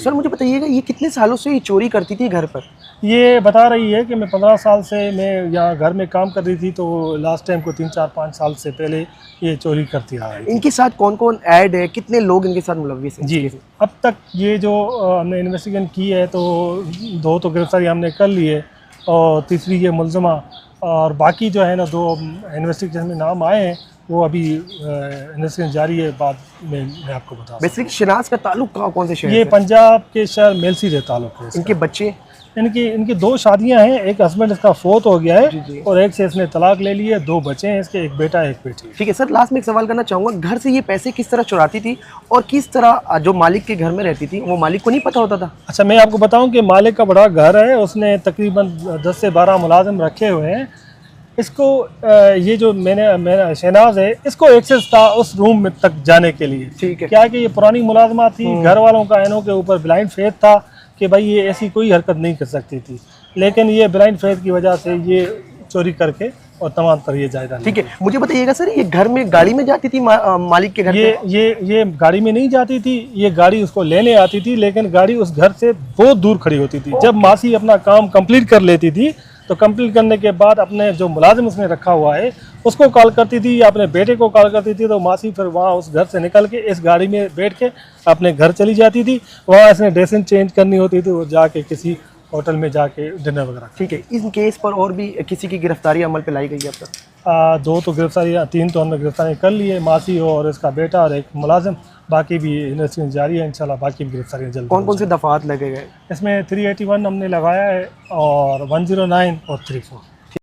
Sir मुझे बताइएगा ये कितने सालों से ये चोरी करती थी घर पर? ये बता रही है कि मैं 15 साल से मैं यहाँ घर में काम कर रही थी, तो लास्ट टाइम को 3-4-5 साल से पहले ये चोरी करती आ रही थी। इनके साथ कौन कौन ऐड है, कितने लोग इनके साथ मुलव्विस हैं? जी, अब तक ये जो हमने इन्वेस्टिगेशन की है तो 2 तो गिरफ्तारी हमने कर ली है और तीसरी ये मुलज़मा, और बाकी जो है ना 2 इन्वेस्टिगेशन में नाम आए हैं, वो अभी इन्वेस्टिगेशन जारी है, बाद में मैं आपको बता। बेसिक शनाज का ताल्लुक कौन से शहर ये से? पंजाब के शहर मेलसी से ताल्लुक है। इनके बच्चे? इनकी 2 शादियां हैं, एक हस्बैंड इसका फोत हो गया है जी। और एक से इसने तलाक ले ली है, 2 बच्चे हैं इसके, एक बेटा एक बेटी। ठीक है सर, लास्ट में एक सवाल करना चाहूँगा, घर से ये पैसे किस तरह चुराती थी और किस तरह जो मालिक के घर में रहती थी वो मालिक को नहीं पता होता था? अच्छा, मैं आपको बताऊं कि मालिक का बड़ा घर है, उसने तकरीबन 10 से 12 मुलाजिम रखे हुए हैं। इसको ये जो मेरा शहनाज है, इसको एक्सेस था उस रूम में तक जाने के लिए। ठीक है। क्या कि ये पुरानी मुलाजमा थी, घर वालों का इनों के ऊपर ब्लाइंड फेथ था कि भाई ये ऐसी कोई हरकत नहीं कर सकती थी, लेकिन ये ब्लाइंड फेथ की वजह से ये चोरी करके और तमाम पर ये जायदा। ठीक है, मुझे बताइएगा सर, ये घर में गाड़ी में जाती थी मालिक के घर? ये गाड़ी में नहीं जाती थी, ये गाड़ी उसको लेने आती थी, लेकिन गाड़ी उस घर से बहुत दूर खड़ी होती थी। जब मासी अपना काम कंप्लीट कर लेती थी तो कंप्लीट करने के बाद अपने जो मुलाजिम उसने रखा हुआ है उसको कॉल करती थी या अपने बेटे को कॉल करती थी, तो मासी फिर वहाँ उस घर से निकल के इस गाड़ी में बैठ के अपने घर चली जाती थी। वहाँ इसने ड्रेसिंग चेंज करनी होती थी, वो जाके किसी होटल में जाके डिनर वगैरह। ठीक है, इस केस पर और भी किसी की गिरफ्तारी अमल पे लाई गई है अब तक? 2 तो गिरफ्तारी, 3 तो हमने गिरफ्तारी कर ली है, मासी और इसका बेटा और एक मुलाजिम। बाकी भी इन्वेस्टिगेशन जारी है, इंशाल्लाह बाकी भी गिरफ्तारियाँ जल्द। कौन कौन से दफात लगे गए? इसमें 381 हमने लगाया है और 109 और 34।